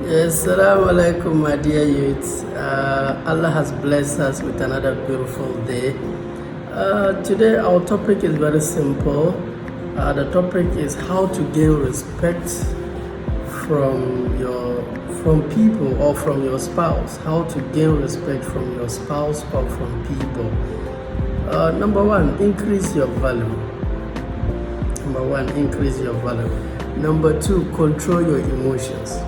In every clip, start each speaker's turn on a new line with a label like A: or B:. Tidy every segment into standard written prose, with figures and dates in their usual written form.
A: Yes, Assalamu alaikum, my dear youths. Allah has blessed us with another beautiful day. Today, our topic is very simple. The topic is how to gain respect from people or from your spouse. How to gain respect from your spouse or from people. Number one, increase your value. Number two, control your emotions.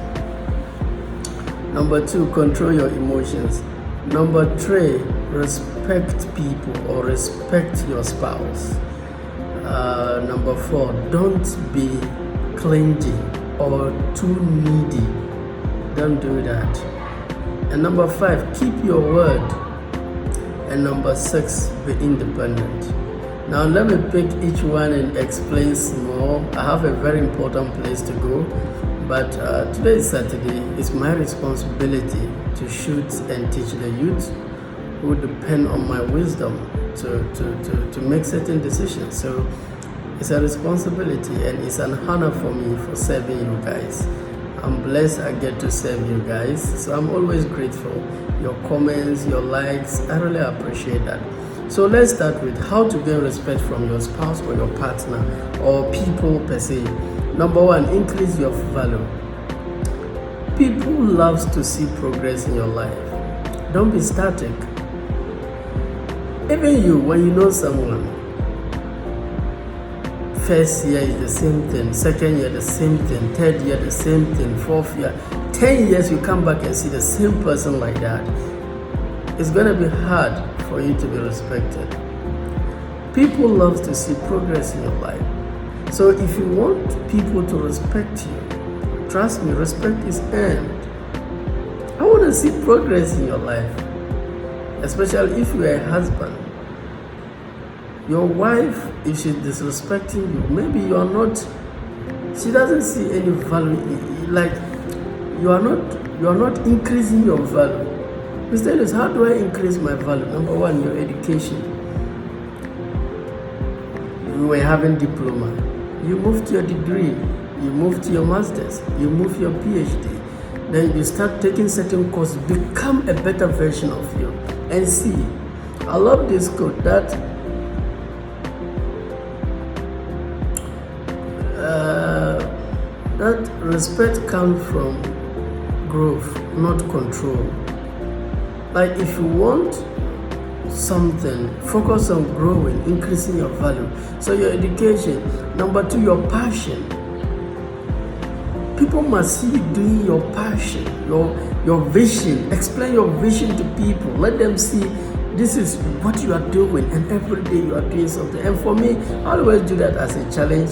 A: Number two, control your emotions. Number three, respect people or respect your spouse. Number four, don't be clingy or too needy. Don't do that. And number five, keep your word. And number six, be independent. Now let me pick each one and explain more. I have a very important place to go, but today is Saturday. It's my responsibility to shoot and teach the youth who depend on my wisdom to make certain decisions. So it's a responsibility and it's an honor for me for serving you guys. I'm blessed I get to serve you guys, so I'm always grateful. Your comments, your likes, I really appreciate that. So let's start with how to gain respect from your spouse or your partner or people per se. Number one, increase your value. People love to see progress in your life. Don't be static. Even you, when you know someone, first year is the same thing, second year the same thing, third year the same thing, fourth year, 10 years you come back and see the same person like that. It's going to be hard for you to be respected. People love to see progress in your life. So if you want people to respect you, trust me, respect is earned. I want to see progress in your life, especially if you are a husband. Your wife, if she's disrespecting you, maybe you are not, she doesn't see any value, like you are not increasing your value. Instead is, how do I increase my value? Number one, your education. You were having diploma. You moved to your degree. You moved to your master's. You moved your PhD. Then you start taking certain courses. Become a better version of you. And see, I love this quote that respect comes from growth, not control. Like if you want something, focus on growing, increasing your value. So your education. Number two, your passion. People must see you doing your passion, your vision. Explain your vision to people. Let them see this is what you are doing, and every day you are doing something. And for me, I always do that as a challenge.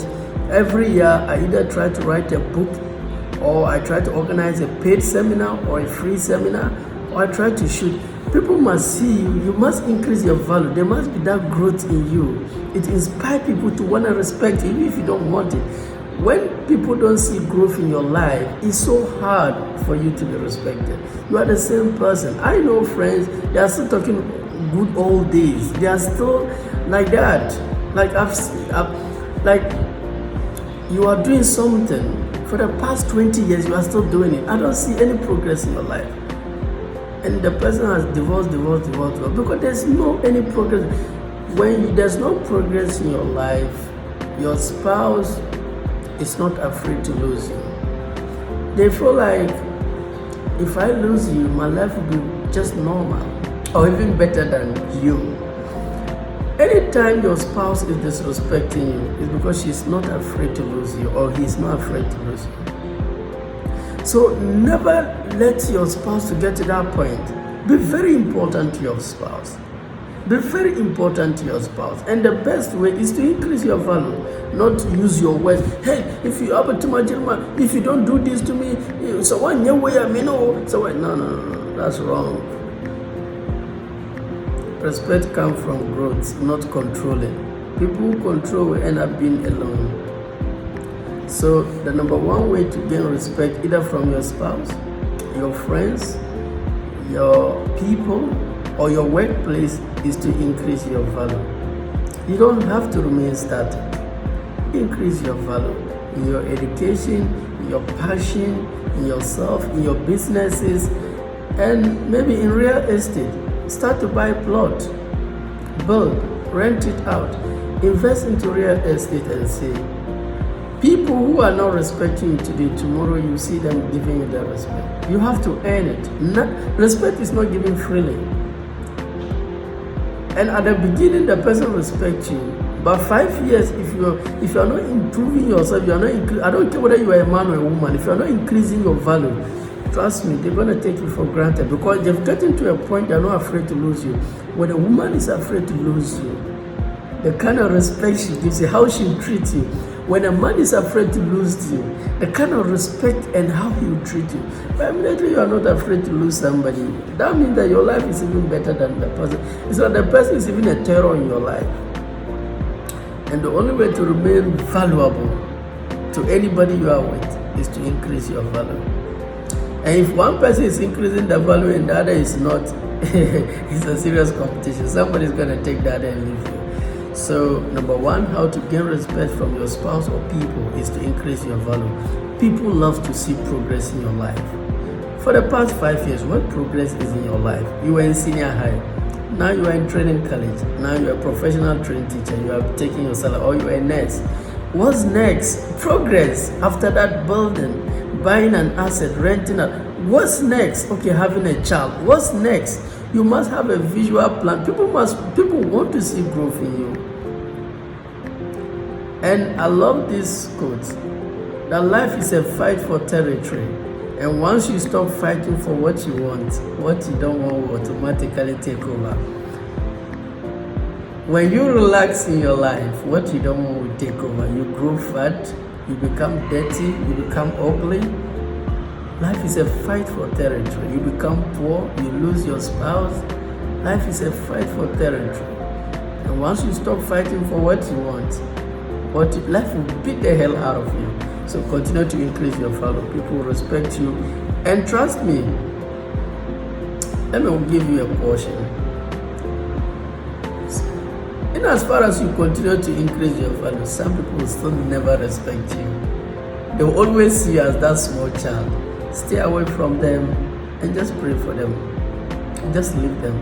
A: Every year, I either try to write a book, or I try to organize a paid seminar or a free seminar, or I try to shoot. People must see you. You must increase your value. There must be that growth in you. It inspires people to want to respect you, even if you don't want it. When people don't see growth in your life, it's so hard for you to be respected. You are the same person. I know friends, they are still talking good old days. They are still like that. Like like you are doing something for the past 20 years, you are still doing it. I don't see any progress in your life. And the person has divorced because there's no any progress. When there's no progress in your life, your spouse is not afraid to lose you. They feel like if I lose you, my life will be just normal or even better than you. Anytime your spouse is disrespecting you, it's because she's not afraid to lose you or he's not afraid to lose you. So never let your spouse to get to that point. Be very important to your spouse. Be very important to your spouse. And the best way is to increase your value, not use your words. Hey, if you have a too much, if you don't do this to me, so one your way I mean no. So no, that's wrong. Respect comes from growth, not controlling. People who control will end up being alone. So the number one way to gain respect, either from your spouse, your friends, your people, or your workplace, is to increase your value. You don't have to remain static. Increase your value in your education, your passion, in yourself, in your businesses, and maybe in real estate. Start to buy plot, build, rent it out, invest into real estate and see. People who are not respecting you today, tomorrow you see them giving you their respect. You have to earn it. Respect is not given freely. And at the beginning, the person respects you. But 5 years, if you are not improving yourself, you are not. I don't care whether you are a man or a woman. If you are not increasing your value, trust me, they're gonna take you for granted because they've gotten to a point they're not afraid to lose you. When a woman is afraid to lose you, the kind of respect she gives you, how she treats you. When a man is afraid to lose you, the kind of respect and how he will treat you. But immediately you are not afraid to lose somebody, that means that your life is even better than the person. It's not the person is even a terror in your life. And the only way to remain valuable to anybody you are with is to increase your value. And if one person is increasing the value and the other is not, it's a serious competition. Somebody's going to take that and leave you. So, number one, how to gain respect from your spouse or people is to increase your value. People love to see progress in your life. For the past 5 years, what progress is in your life? You were in senior high. Now you are in training college. Now you are a professional training teacher. You are taking your salary, or you are a nurse. What's next? Progress. After that, building, buying an asset, renting out. What's next? Okay, having a child. What's next? You must have a visual plan. People want to see growth in you. And I love this quote, that life is a fight for territory. And once you stop fighting for what you want, what you don't want will automatically take over. When you relax in your life, what you don't want will take over. You grow fat, you become dirty, you become ugly. Life is a fight for territory. You become poor, you lose your spouse. Life is a fight for territory. And once you stop fighting for what you want, life will beat the hell out of you. So continue to increase your value. People will respect you. And trust me, let me give you a caution. In as far as you continue to increase your value, some people will still never respect you. They will always see you as that small child. Stay away from them and just pray for them. Just leave them.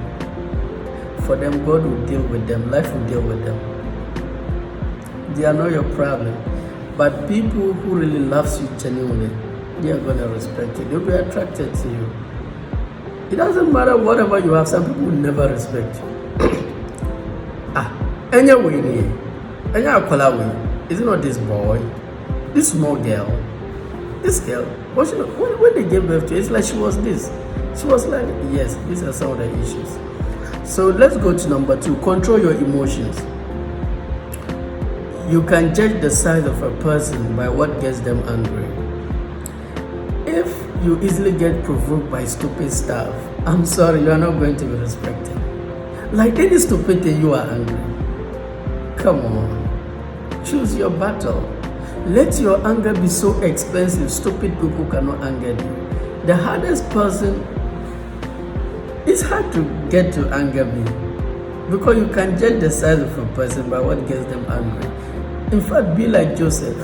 A: For them, God will deal with them. Life will deal with them. They are not your problem. But people who really loves you genuinely, they are going to respect you. They'll be attracted to you. It doesn't matter whatever you have. Some people will never respect you. Anyway, is it not this boy, this small girl, this girl? When they gave birth to, it's like she was this. She was like, yes, these are some of the issues. So let's go to number 2. Control your emotions. You can judge the size of a person by what gets them angry. If you easily get provoked by stupid stuff, I'm sorry, you are not going to be respected. Like any stupid thing, you are angry. Come on, choose your battle. Let your anger be so expensive, stupid people cannot anger you. The hardest person, it's hard to get to anger me because you can judge the size of a person by what gets them angry. In fact, be like Joseph.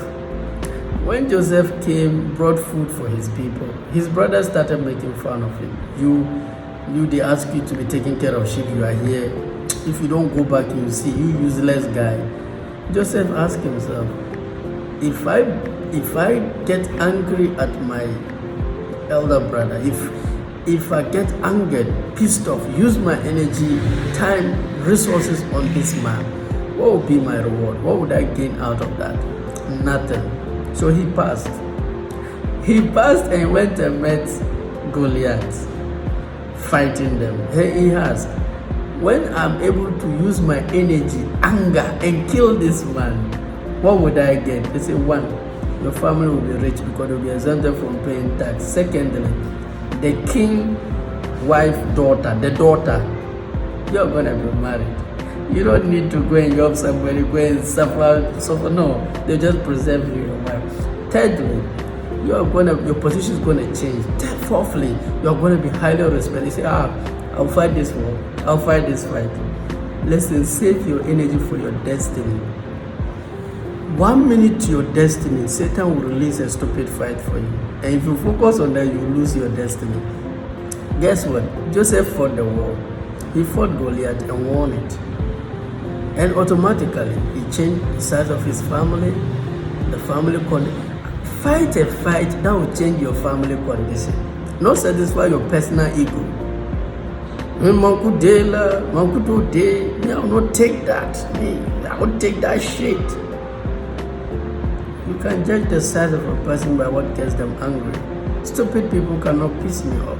A: When Joseph came, brought food for his people, his brothers started making fun of him. They ask you to be taking care of sheep, you are here. If you don't go back, you see, you useless guy. Joseph asked himself, if I get angry at my elder brother, if I get angered, pissed off, use my energy, time, resources on this man, what would be my reward? What would I gain out of that? Nothing. So he passed. He passed and went and met Goliath, fighting them. Here he has. When I'm able to use my energy, anger, and kill this man, what would I get? They say, 1, your family will be rich because they'll be exempted from paying tax. Secondly, the king, wife, daughter, you're going to be married. You don't need to go and help somebody, go and suffer. No, they just preserve you, your wife. Thirdly, your position is going to change. Fourthly, you're going to be highly respected. You say, I'll fight this war. I'll fight this fight. Listen, save your energy for your destiny. 1 minute to your destiny, Satan will release a stupid fight for you. And if you focus on that, you lose your destiny. Guess what? Joseph fought the war. He fought Goliath and won it. And automatically, he changed the size of his family, the family condition. Fight a fight that will change your family condition. Not satisfy your personal ego. I will not take that. I will take that shit. You can judge the size of a person by what gets them angry. Stupid people cannot piss me off.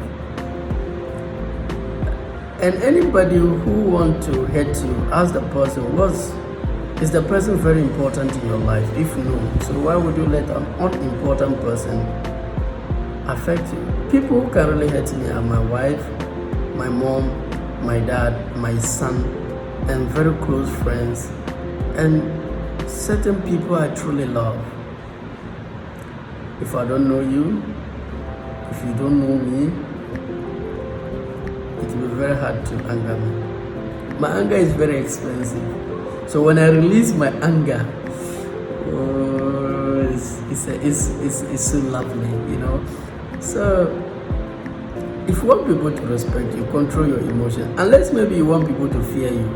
A: And anybody who wants to hurt you, ask the person, is the person very important in your life? If no, so why would you let an unimportant person affect you? People who can really hurt me are my wife, my mom, my dad, my son, and very close friends, and certain people I truly love. If I don't know you, if you don't know me, it will be very hard to anger me. My anger is very expensive. So when I release my anger, it's so lovely, you know. So if you want people to respect you, control your emotions. Unless maybe you want people to fear you.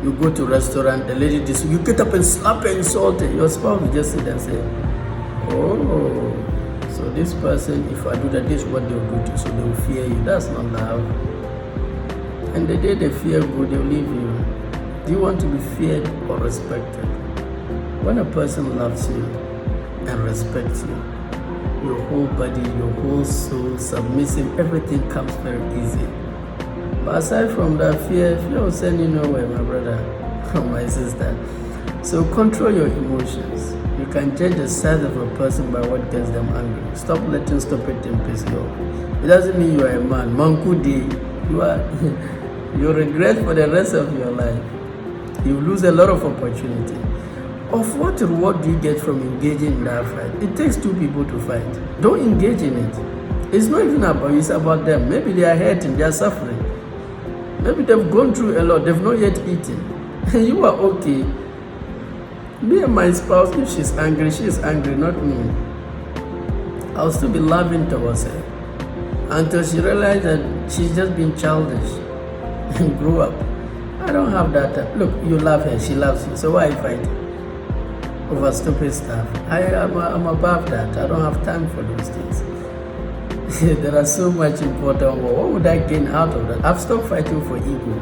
A: You go to a restaurant, the lady you get up and slap her, insult her. Your spouse will just sit and say, oh, so this person, if I do that, this is what they'll do to you, so they'll fear you. That's not love. And the day they fear good, they'll leave you. Do you want to be feared or respected? When a person loves you and respects you, your whole body, your whole soul, submissive, everything comes very easy. But aside from that, fear will send you nowhere, my brother or my sister. So control your emotions. You can judge the size of a person by what gets them angry. Stop letting stupid things piss you off. It doesn't mean you are a man. Mankudi, you regret for the rest of your life. You lose a lot of opportunity. Of what reward do you get from engaging in that fight? It takes two people to fight. Don't engage in it. It's not even about you, it's about them. Maybe they are hurting, they are suffering. Maybe they've gone through a lot, they've not yet eaten. And you are okay. Me and my spouse, if she's angry, she is angry, not me. I'll still be loving towards her until she realizes that she's just being childish and grew up. I don't have that time. Look, you love her, she loves you, so why fight over stupid stuff? I'm above that. I don't have time for those things. There are so much important work. What would I gain out of that? I've stopped fighting for ego,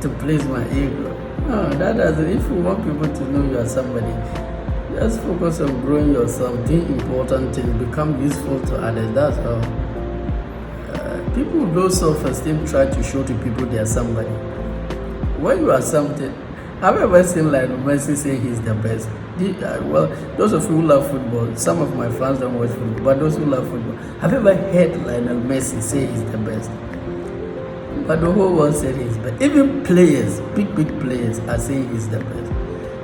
A: to please my ego. No, that doesn't. If you want people to know you are somebody, just focus on growing yourself, doing important things, become useful to others. That's how. People with low self-esteem try to show to people they are somebody. When you are something, have you ever seen Lionel Messi say he's the best? Well, those of you who love football, some of my fans don't watch football, but those who love football, have you ever heard Lionel Messi say he's the best? But the whole world said he's best. Even players, big players, are saying he's the best.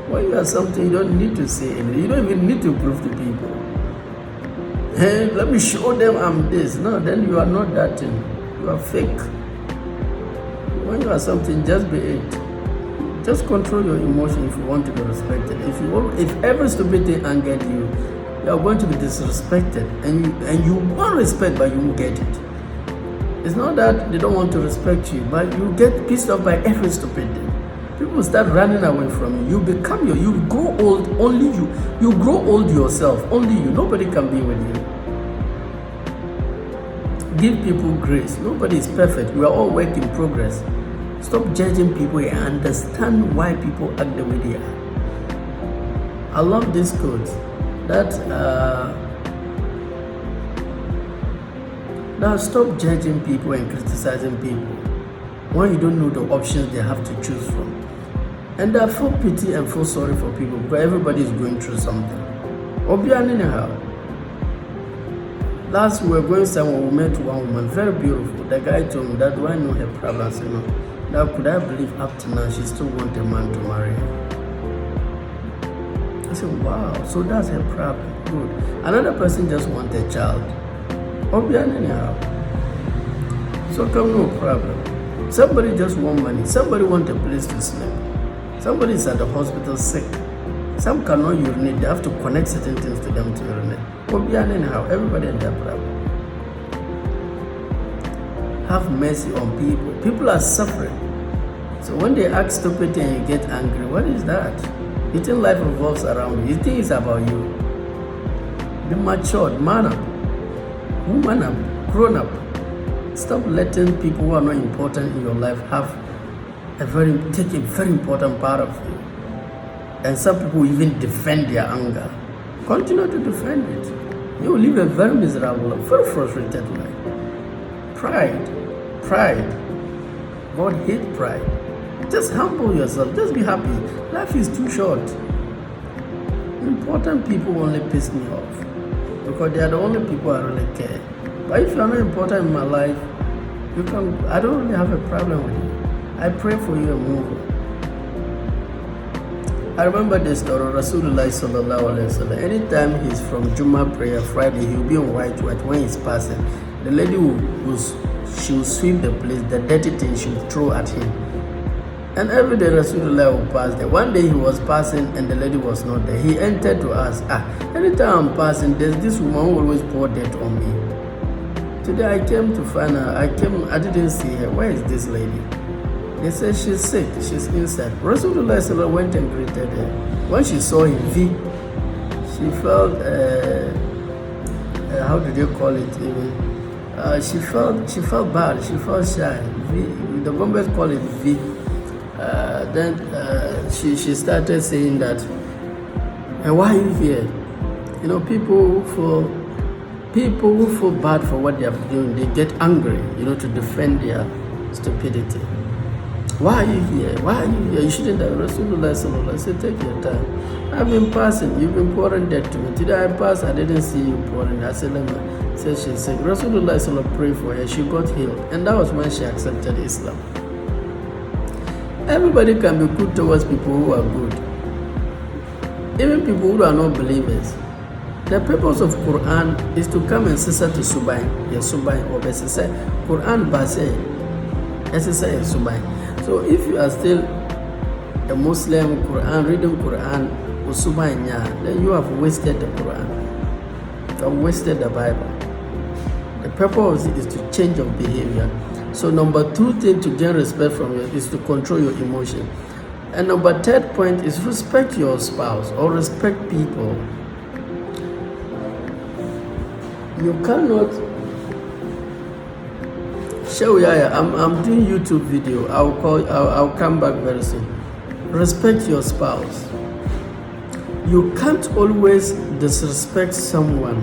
A: When you are something, you don't need to say anything. You don't even need to prove to people. Hey, let me show them I'm this. No, then you are not that thing. You are fake. When you are something, just be it. Just control your emotion if you want to be respected. If every stupid thing angered you, you are going to be disrespected, and you want respect, but you won't get it. It's not that they don't want to respect you, but you get pissed off by every stupid thing. People start running away from you. You grow old, only you. You grow old yourself, only you. Nobody can be with you. Give people grace. Nobody is perfect. We are all work in progress. Stop judging people and understand why people act the way they are. I love this quote that stop judging people and criticizing people when you don't know the options they have to choose from. And I feel pity and feel sorry for people because everybody is going through something. Anyhow. Last we were going somewhere, we met one woman, very beautiful. The guy told me that, do I know her problems? You know, now could I believe up to now she still wants a man to marry her? I said, wow, so that's her problem. Good. Another person just wants a child. Anyhow. So come no problem. Somebody just want money. Somebody want a place to sleep. Somebody is at the hospital sick. Some cannot urinate. They have to connect certain things to them to urinate. Anyhow, everybody in their problem. Have mercy on people. People are suffering. So when they act stupid and you get angry, what is that? You think life revolves around you. You think it's about you. Be matured, man up, woman up, grown up. Stop letting people who are not important in your life take a very important part of you. And some people even defend their anger. Continue to defend it. You will live a very miserable, very frustrated life. Pride. God hates pride. Just humble yourself. Just be happy. Life is too short. Important people only piss me off because they are the only people I really care. But if you are not important in my life, I don't really have a problem with you. I pray for you and move on. I remember the story of Rasulullah sallallahu alaihi wasallam. Anytime he's from Jummah prayer Friday, he'll be on white when he's passing. The lady she will sweep the place, the dirty thing she will throw at him. And every day Rasulullah will pass there. One day he was passing and the lady was not there. He entered to ask, anytime I'm passing, there's this woman who always pour dirt on me. Today I came to find her. I didn't see her. Where is this lady? They said she's sick, she's inside. Rasulullah went and greeted her. When she saw him, she felt, how do they call it even? She felt bad, she felt shy. The Bombers call it V. Then she started saying that, why are you here? You know, people who feel bad for what they are doing, they get angry, to defend their stupidity. Why are you here? Why are you here? You shouldn't have. Rasulullah sallallahu said, take your time. I've been passing. You've been pouring dirt to me. Today I passed. I didn't see you pouring. I said, said she's sick. Rasulullah sallallahu prayed for her. She got healed. And that was when she accepted Islam. Everybody can be good towards people who are good. Even people who are not believers. The purpose of Quran is to come and sister to Subai. Yes, Subai or Besisa. Quran Base. Esisa and Subai. So if you are still a Muslim, reading Quran, then you have wasted the Quran. You have wasted the Bible. The purpose is to change your behavior. So number 2 thing to gain respect from you is to control your emotion. And number 3rd point is respect your spouse or respect people. You cannot I'm doing YouTube video. I'll come back very soon. Respect your spouse. You can't always disrespect someone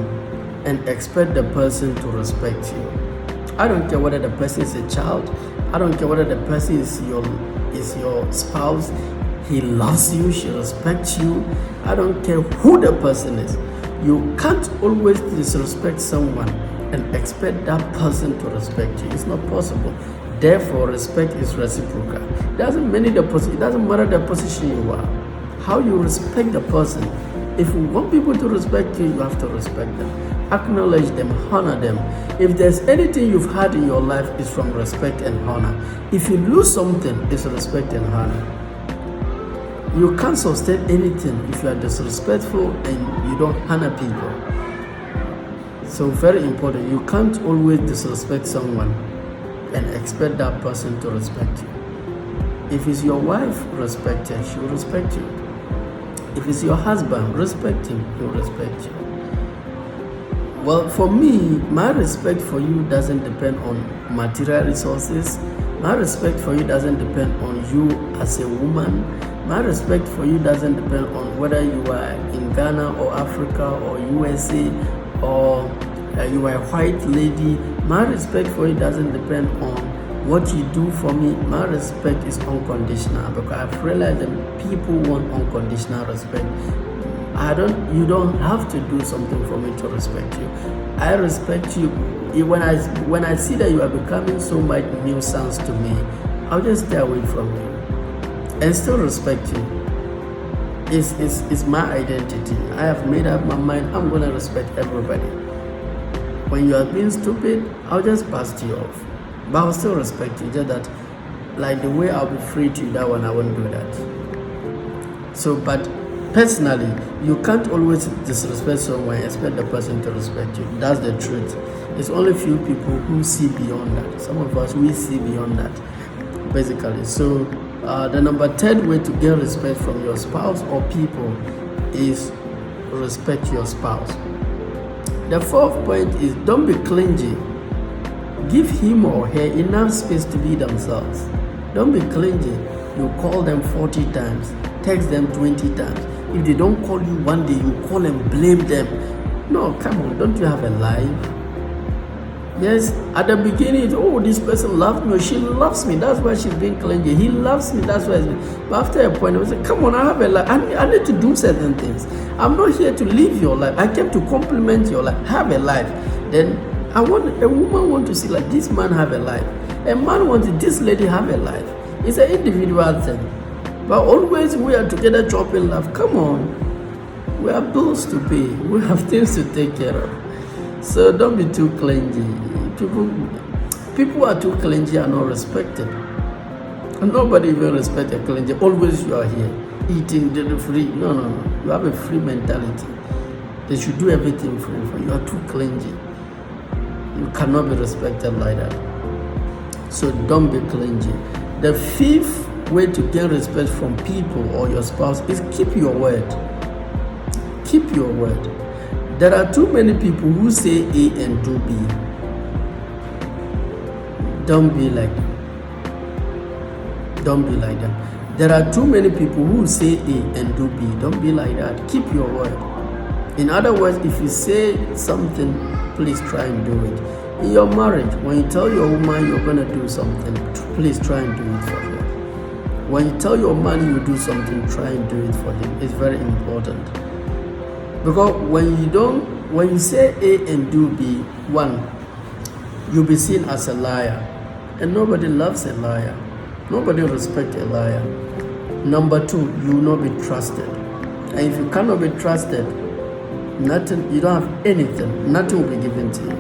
A: and expect the person to respect you. I don't care whether the person is a child. I don't care whether the person is your spouse. He loves you. She respects you. I don't care who the person is. You can't always disrespect someone and expect that person to respect you. It's not possible. Therefore, respect is reciprocal. It doesn't matter the position you are. How you respect the person. If you want people to respect you, you have to respect them. Acknowledge them, honor them. If there's anything you've had in your life, it's from respect and honor. If you lose something, it's respect and honor. You can't sustain anything if you are disrespectful and you don't honor people. So very important, you can't always disrespect someone and expect that person to respect you. If it's your wife, respect her, she will respect you. If it's your husband, respect him, he will respect you. Well, for me, my respect for you doesn't depend on material resources. My respect for you doesn't depend on you as a woman. My respect for you doesn't depend on whether you are in Ghana or Africa or USA or you are a white lady. My respect for you doesn't depend on what you do for me. My respect is unconditional because I've realized that people want unconditional respect. You don't have to do something for me to respect you. I respect you. When I see that you are becoming so much nuisance to me, I'll just stay away from you and still respect you. It's my identity. I have made up my mind. I'm gonna respect everybody. When you are being stupid, I'll just pass you off. But I'll still respect you. Just that, like the way I'll be free to you, that one I won't do that. So, but personally, you can't always disrespect someone and expect the person to respect you. That's the truth. It's only few people who see beyond that. Some of us, we see beyond that, basically. So, the number 10 way to gain respect from your spouse or people is respect your spouse. The fourth point is don't be clingy. Give him or her enough space to be themselves. Don't be clingy. You call them 40 times, text them 20 times. If they don't call you one day, you call and blame them. No, come on, don't you have a life? Yes, at the beginning, oh, this person loves me, or she loves me, that's why she's being clingy. He loves me, that's why. But after a point, I was like, come on, I have a life. I need to do certain things. I'm not here to live your life. I came to compliment your life. Have a life. Then a woman want to see like this man have a life. A man wants this lady have a life. It's an individual thing. But always we are together chopping love. Come on. We have bills to pay. We have things to take care of. So don't be too clingy. People are too clingy and not respected. And nobody even respects a clingy. Always you are here, eating free. No. You have a free mentality. They should do everything for you. You are too clingy. You cannot be respected like that. So don't be clingy. The fifth way to gain respect from people or your spouse is keep your word. Keep your word. There are too many people who say A and do B. Don't be like them. Don't be like them. There are too many people who say A and do B. Don't be like that. Keep your word. In other words, if you say something, please try and do it. In your marriage, when you tell your woman you're going to do something, please try and do it for her. When you tell your man you do something, try and do it for him. It's very important. Because when you say A and do B, one, you'll be seen as a liar. And nobody loves a liar. Nobody respects a liar. Number two, you will not be trusted. And if you cannot be trusted, nothing, you don't have anything, nothing will be given to you.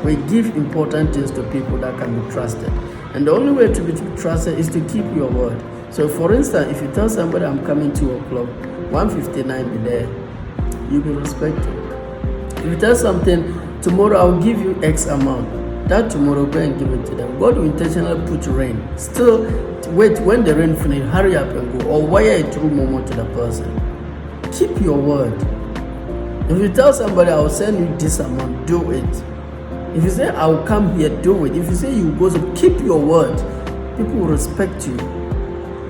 A: We give important things to people that can be trusted. And the only way to be trusted is to keep your word. So for instance, if you tell somebody I'm coming 2 o'clock, 1:59 be there, you'll be respected. If you tell something, tomorrow I'll give you X amount, that tomorrow go and give it to them. God will intentionally put rain. Still, wait, when the rain finishes, hurry up and go, or wire it through Momo to the person. Keep your word. If you tell somebody I'll send you this amount, do it. If you say I'll come here, do it. If you say you go, so keep your word. People will respect you.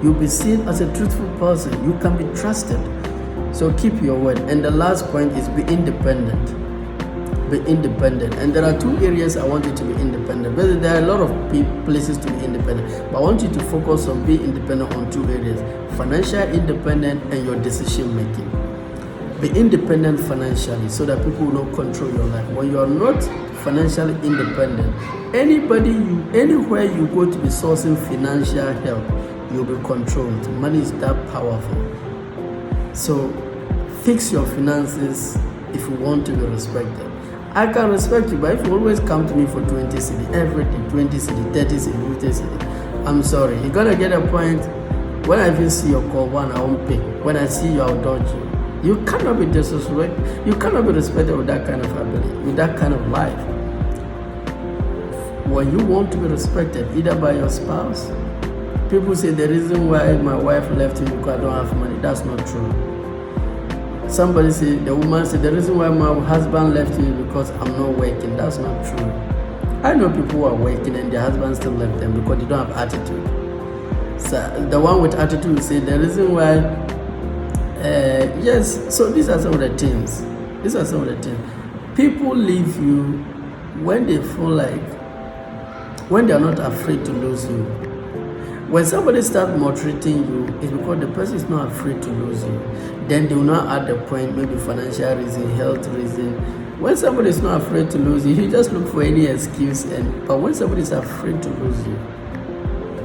A: You'll be seen as a truthful person. You can be trusted. So keep your word. And the last point is be independent. Be independent. And there are 2 areas I want you to be independent. But there are a lot of places to be independent. But I want you to focus on being independent on 2 areas. Financial independent and your decision making. Be independent financially so that people will not control your life. When you are not financially independent, anywhere you go to be sourcing financial help, you'll be controlled. Money is that powerful. So fix your finances if you want to be respected. I can respect you, but if you always come to me for 20 cedi, everything, 20 cedi, 30 cedi, 50 cedi, I'm sorry. You're going to get a point, when I even see your call, one, I won't pick. When I see you, I'll dodge you. You cannot be disrespected. You cannot be respected with that kind of ability, with that kind of life. When you want to be respected, either by your spouse, people say the reason why my wife left me because I don't have money. That's not true. Somebody said, the woman said, the reason why my husband left me because I'm not working. That's not true. I know people who are working and their husband still left them because they don't have attitude. So the one with attitude will say, the reason why, yes, so these are some of the things. These are some of the things. People leave you when they feel like, when they are not afraid to lose you. When somebody starts maltreating you, it's because the person is not afraid to lose you. Then they will not add the point, maybe financial reason, health reason. When somebody is not afraid to lose you, you just look for any excuse. But when somebody is afraid to lose you,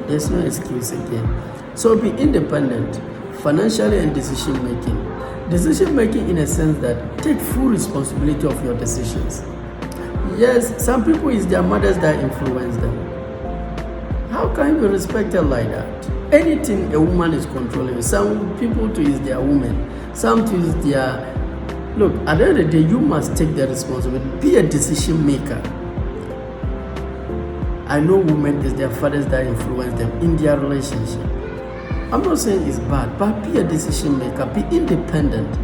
A: there's no excuse again. So be independent, financially and decision making. Decision making in a sense that take full responsibility of your decisions. Yes, some people, it's their mothers that influence them. How can you be respected like that? Anything a woman is controlling, some people to is their woman, some to is their. Look, at the end of the day, you must take the responsibility. Be a decision maker. I know women is their fathers that influence them in their relationship. I'm not saying it's bad, but be a decision maker. Be independent.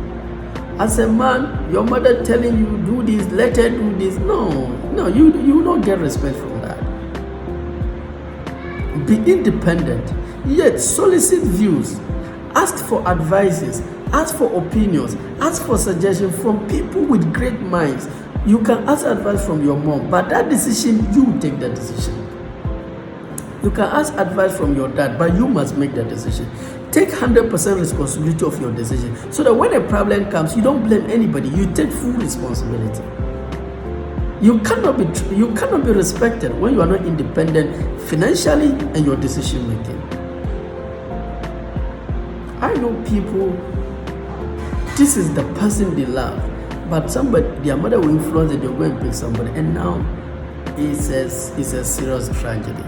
A: As a man, your mother telling you do this, let her do this. No, you don't get respect from that. Be independent. Yet solicit views, ask for advices, ask for opinions, ask for suggestions from people with great minds. You can ask advice from your mom, but that decision, you take the decision. You can ask advice from your dad, but you must make the decision. Take 100% responsibility of your decision, so that when a problem comes, you don't blame anybody. You take full responsibility. You cannot be respected when you are not independent financially and your decision making. I know people, this is the person they love, but their mother will influence them, they'll go and pick somebody, and now it's a serious tragedy.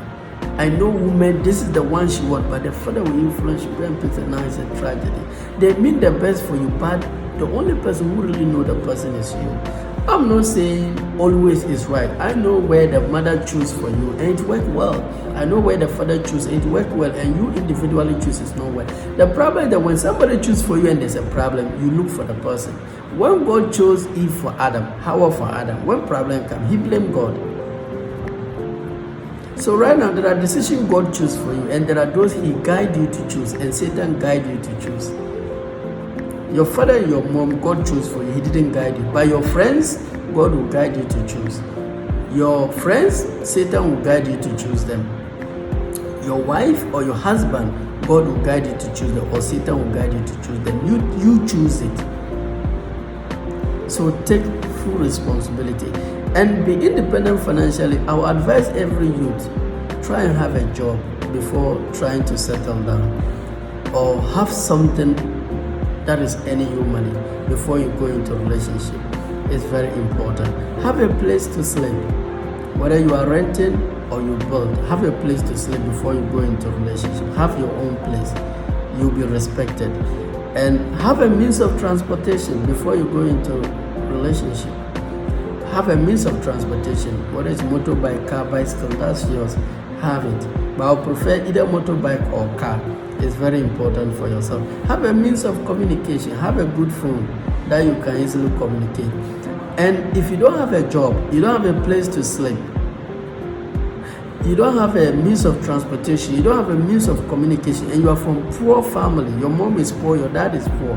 A: I know women, this is the one she wants, but the father will influence, she go and pick her, now it's a tragedy. They mean the best for you, but the only person who really knows the person is you. I'm not saying always is right. I know where the mother choose for you and it worked well. I know where the father choose and it worked well, and you individually choose is not well. The problem is that when somebody choose for you and there's a problem, you look for the person. When God chose Eve for Adam, Hawa for Adam, when problem comes, he blamed God. So right now there are decisions God choose for you, and there are those he guide you to choose, and Satan guide you to choose. Your father and your mom, God chose for you, he didn't guide you. But your friends, God will guide you to choose. Your friends, Satan will guide you to choose them. Your wife or your husband, God will guide you to choose them, or Satan will guide you to choose them. You choose it. So take full responsibility and be independent financially. I will advise every youth, try and have a job before trying to settle down, or have something that is earning you money before you go into a relationship. It's very important. Have a place to sleep. Whether you are renting or you build, have a place to sleep before you go into a relationship. Have your own place. You'll be respected. And have a means of transportation before you go into a relationship. Have a means of transportation, whether it's motorbike, car, bicycle, that's yours. Have it. But I prefer either motorbike or car. It's very important for yourself. Have a means of communication. Have a good phone that you can easily communicate. And if you don't have a job, you don't have a place to sleep, you don't have a means of transportation, you don't have a means of communication, and you are from poor family, your mom is poor, your dad is poor,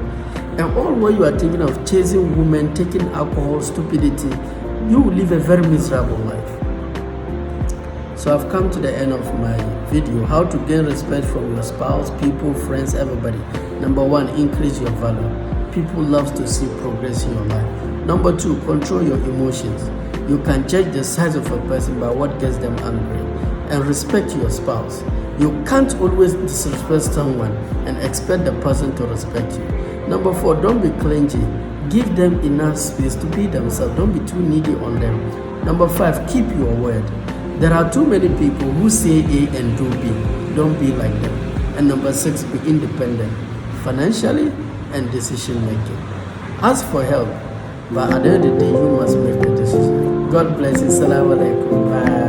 A: and all what you are thinking of chasing women, taking alcohol, stupidity, you will live a very miserable life. So I've come to the end of my video. How to gain respect from your spouse, people, friends, everybody. Number one, increase your value. People love to see progress in your life. Number two, control your emotions. You can judge the size of a person by what gets them angry. And respect your spouse. You can't always disrespect someone and expect the person to respect you. Number four, don't be clingy. Give them enough space to be themselves. Don't be too needy on them. Number five, keep your word. There are too many people who say A and do B. Don't be like them. And number six, be independent, financially and decision making. Ask for help, but at the end of the day, you must make the decision. God bless you. Assalamu alaikum. Bye.